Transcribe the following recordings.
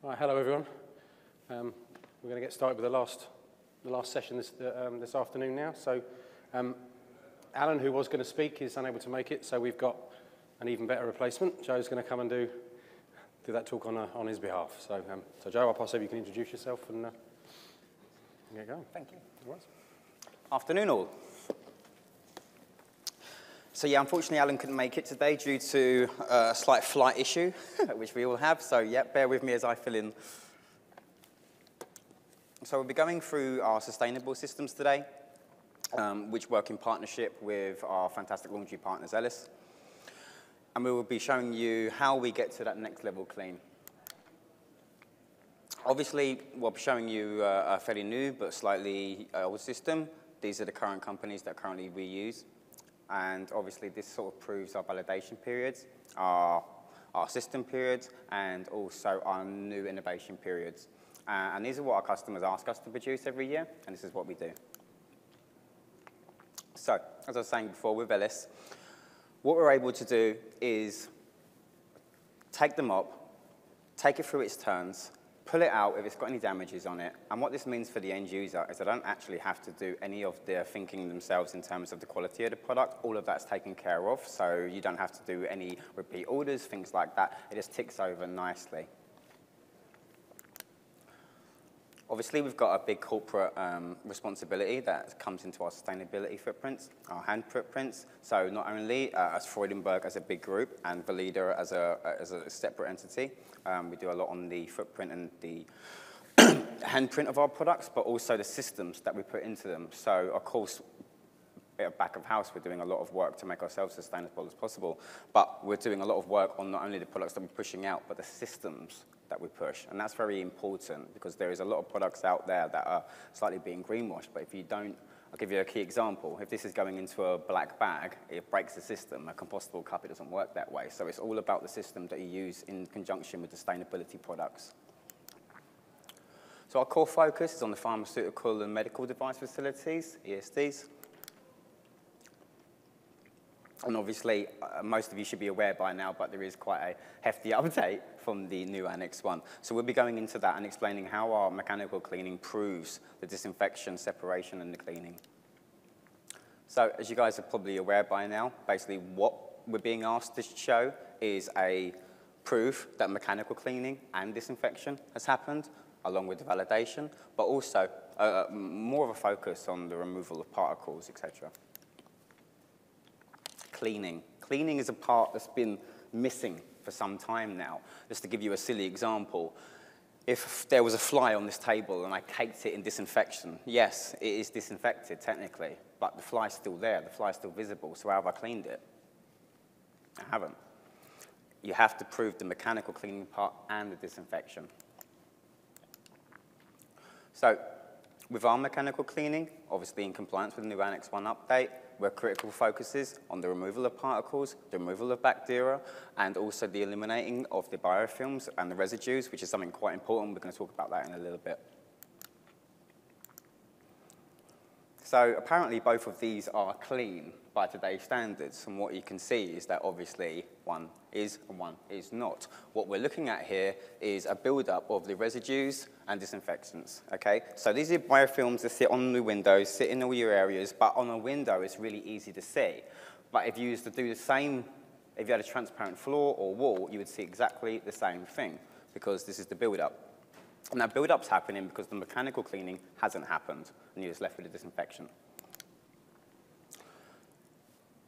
Right, hello everyone. We're going to get started with the last session this afternoon now. So, Alan, who was going to speak, is unable to make it, so we've got an even better replacement. Joe's going to come and do that talk on his behalf. So, Joe, I'll pass over. You can introduce yourself and get going. Thank you. All right. Afternoon, all. So yeah, unfortunately, Alan couldn't make it today due to a slight flight issue, which we all have. So yeah, bear with me as I fill in. So we'll be going through our sustainable systems today, which work in partnership with our fantastic laundry partners, Ellis. And we will be showing you how we get to that next level clean. Obviously, we'll be showing you a fairly new but slightly old system. These are the current companies that currently we use. And obviously, this sort of proves our validation periods, our system periods, and also our new innovation periods. And these are what our customers ask us to produce every year, and this is what we do. So, as I was saying before with Ellis, what we're able to do is take the mop, take it through its turns, pull it out if it's got any damages on it. And what this means for the end user is they don't actually have to do any of their thinking themselves in terms of the quality of the product. All of that's taken care of, so you don't have to do any repeat orders, things like that. It just ticks over nicely. Obviously, we've got a big corporate responsibility that comes into our sustainability footprints, our hand footprints. So not only as Freudenberg as a big group and the leader as a separate entity, we do a lot on the footprint and the handprint of our products, but also the systems that we put into them. So, of course, back of house, we're doing a lot of work to make ourselves as sustainable as possible, but we're doing a lot of work on not only the products that we're pushing out, but the systems that we push. And that's very important because there is a lot of products out there that are slightly being greenwashed, but if you don't, I'll give you a key example. If this is going into a black bag, it breaks the system. A compostable cup, it doesn't work that way. So it's all about the system that you use in conjunction with the sustainability products. So our core focus is on the pharmaceutical and medical device facilities, ESDs. And obviously, most of you should be aware by now, but there is quite a hefty update from the new Annex 1. So we'll be going into that and explaining how our mechanical cleaning proves the disinfection, separation, and the cleaning. So as you guys are probably aware by now, basically what we're being asked to show is a proof that mechanical cleaning and disinfection has happened, along with the validation, but also more of a focus on the removal of particles, etc. Cleaning. Cleaning is a part that's been missing for some time now. Just to give you a silly example, if there was a fly on this table and I caked it in disinfection, yes, it is disinfected technically, but the fly's still there, the fly's still visible, so how have I cleaned it? I haven't. You have to prove the mechanical cleaning part and the disinfection. So, with our mechanical cleaning, obviously in compliance with the new Annex 1 update, where critical focuses on the removal of particles, the removal of bacteria, and also the eliminating of the biofilms and the residues, which is something quite important. We're going to talk about that in a little bit. So apparently both of these are clean by today's standards, and what you can see is that obviously one is and one is not. What we're looking at here is a build-up of the residues and disinfectants, okay? So these are biofilms that sit on the windows, sit in all your areas, but on a window it's really easy to see. But if you used to do the same, if you had a transparent floor or wall, you would see exactly the same thing, because this is the build-up. And that build-up's happening because the mechanical cleaning hasn't happened, and you're just left with the disinfection.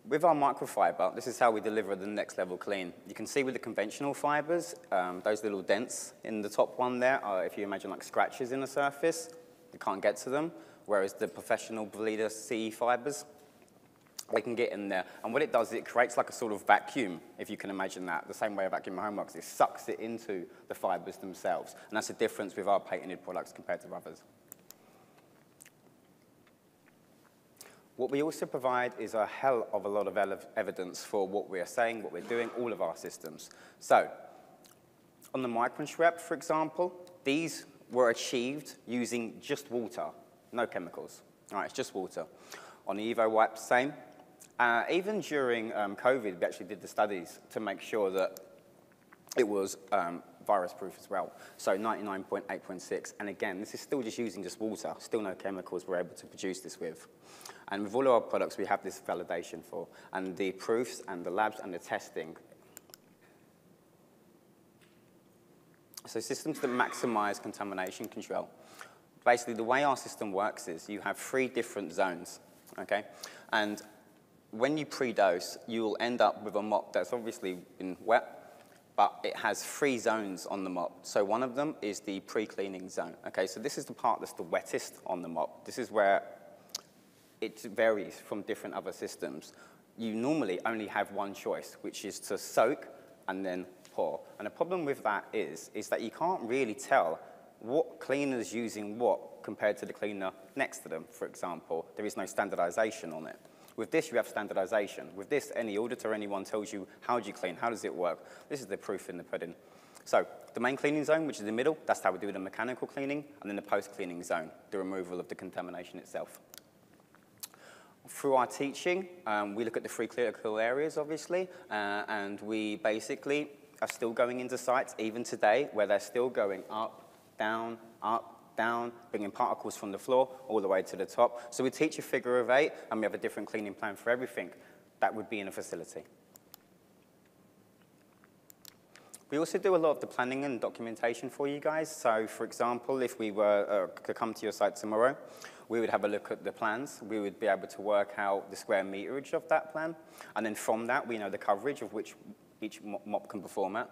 With our microfiber, this is how we deliver the next level clean. You can see with the conventional fibers, those little dents in the top one there are, if you imagine like scratches in the surface, you can't get to them, whereas the professional bleeder CE fibers, they can get in there. And what it does is it creates like a sort of vacuum, if you can imagine that, the same way a vacuum at home works. It sucks it into the fibers themselves. And that's the difference with our patented products compared to others. What we also provide is a hell of a lot of evidence for what we are saying, what we're doing, all of our systems. So, on the micron-shrep, for example, these were achieved using just water, no chemicals. All right, it's just water. On the Evo Wipe, same. Even during COVID, we actually did the studies to make sure that it was virus-proof as well. So 99.8.6, and again, this is still just using just water, still no chemicals we're able to produce this with. And with all of our products, we have this validation for, and the proofs and the labs and the testing. So systems that maximize contamination control. Basically, the way our system works is you have 3 different zones, okay? And when you pre-dose, you'll end up with a mop that's obviously been wet, but it has 3 zones on the mop. So one of them is the pre-cleaning zone, okay? So this is the part that's the wettest on the mop. This is where it varies from different other systems. You normally only have one choice, which is to soak and then pour. And the problem with that is that you can't really tell what cleaner's using what compared to the cleaner next to them, for example. There is no standardization on it. With this, you have standardization. With this, any auditor, anyone tells you, how do you clean? How does it work? This is the proof in the pudding. So the main cleaning zone, which is in the middle, that's how we do the mechanical cleaning, and then the post-cleaning zone, the removal of the contamination itself. Through our teaching, we look at the 3 critical areas, obviously, and we basically are still going into sites, even today, where they're still going up, down, bringing particles from the floor all the way to the top. So we teach a figure of 8, and we have a different cleaning plan for everything that would be in a facility. We also do a lot of the planning and documentation for you guys. So, for example, if we were to come to your site tomorrow, we would have a look at the plans. We would be able to work out the square meterage of that plan. And then from that, we know the coverage of which each mop can perform at.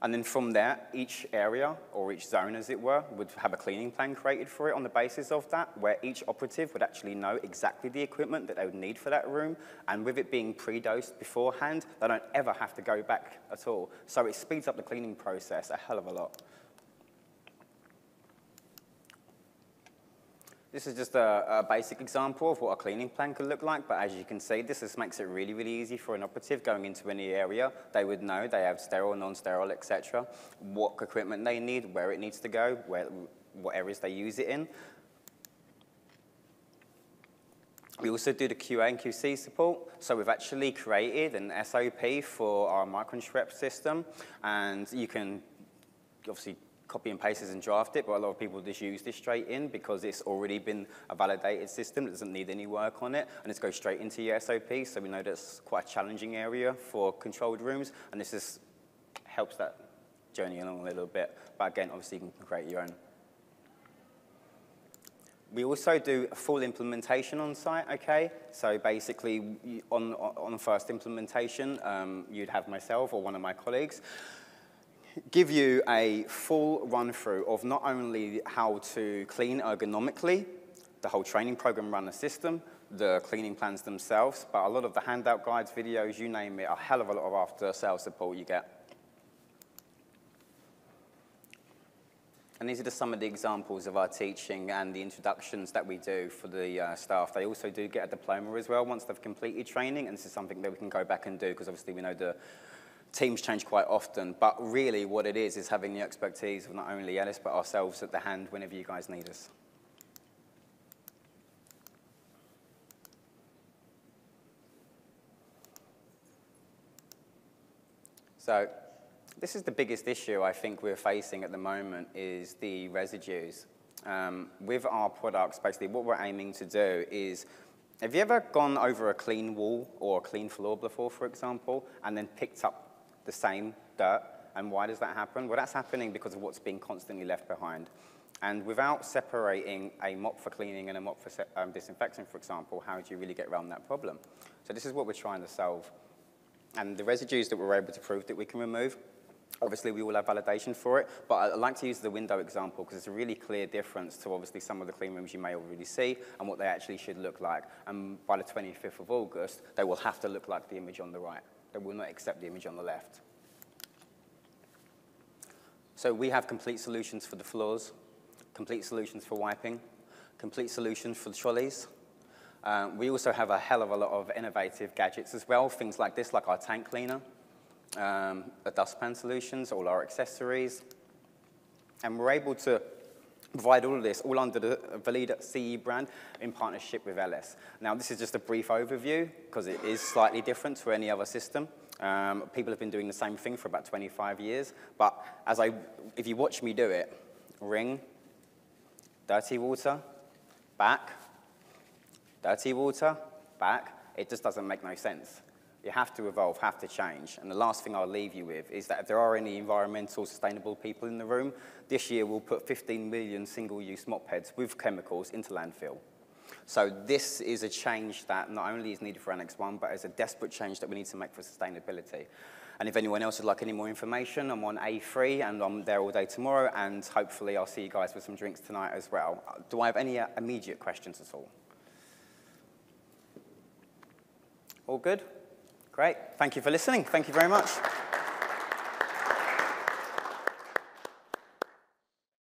And then from there, each area, or each zone as it were, would have a cleaning plan created for it on the basis of that, where each operative would actually know exactly the equipment that they would need for that room. And with it being pre-dosed beforehand, they don't ever have to go back at all. So it speeds up the cleaning process a hell of a lot. This is just a basic example of what a cleaning plan could look like, but as you can see, this just makes it really, really easy for an operative going into any area. They would know they have sterile, non-sterile, etc., what equipment they need, where it needs to go, what areas they use it in. We also do the QA and QC support. So we've actually created an SOP for our microstrep system, and you can obviously copy and paste this and draft it, but a lot of people just use this straight in because it's already been a validated system. It doesn't need any work on it, and it goes straight into your SOP. So we know that's quite a challenging area for controlled rooms, and this just helps that journey along a little bit. But again, obviously you can create your own. We also do a full implementation on site, okay? So basically, on the first implementation, you'd have myself or one of my colleagues give you a full run-through of not only how to clean ergonomically, the whole training program run the system, the cleaning plans themselves, but a lot of the handout guides, videos, you name it, a hell of a lot of after-sales support you get. And these are just some of the examples of our teaching and the introductions that we do for the staff. They also do get a diploma as well once they've completed training, and this is something that we can go back and do because obviously we know the teams change quite often, but really what it is having the expertise of not only Ellis, but ourselves at the hand whenever you guys need us. So this is the biggest issue I think we're facing at the moment is the residues. With our products, basically what we're aiming to do is, have you ever gone over a clean wall or a clean floor before, for example, and then picked up the same dirt? And why does that happen? Well, that's happening because of what's being constantly left behind. And without separating a mop for cleaning and a mop for disinfecting, for example, how do you really get around that problem? So this is what we're trying to solve. And the residues that we're able to prove that we can remove, obviously we will have validation for it, but I like to use the window example because it's a really clear difference to obviously some of the clean rooms you may already see and what they actually should look like. And by the 25th of August, they will have to look like the image on the right. They will not accept the image on the left. So we have complete solutions for the floors, complete solutions for wiping, complete solutions for the trolleys. We also have a hell of a lot of innovative gadgets as well, things like this, like our tank cleaner, the dustpan solutions, all our accessories. And we're able to provide all of this, all under the Valida CE brand in partnership with LS. Now, this is just a brief overview because it is slightly different to any other system. People have been doing the same thing for about 25 years. But if you watch me do it, ring, dirty water, back, dirty water, back, it just doesn't make no sense. You have to evolve, have to change. And the last thing I'll leave you with is that if there are any environmental, sustainable people in the room, this year we'll put 15 million single-use mop heads with chemicals into landfill. So this is a change that not only is needed for Annex 1, but is a desperate change that we need to make for sustainability. And if anyone else would like any more information, I'm on A3, and I'm there all day tomorrow, and hopefully I'll see you guys with some drinks tonight as well. Do I have any immediate questions at all? All good? Great. Thank you for listening. Thank you very much.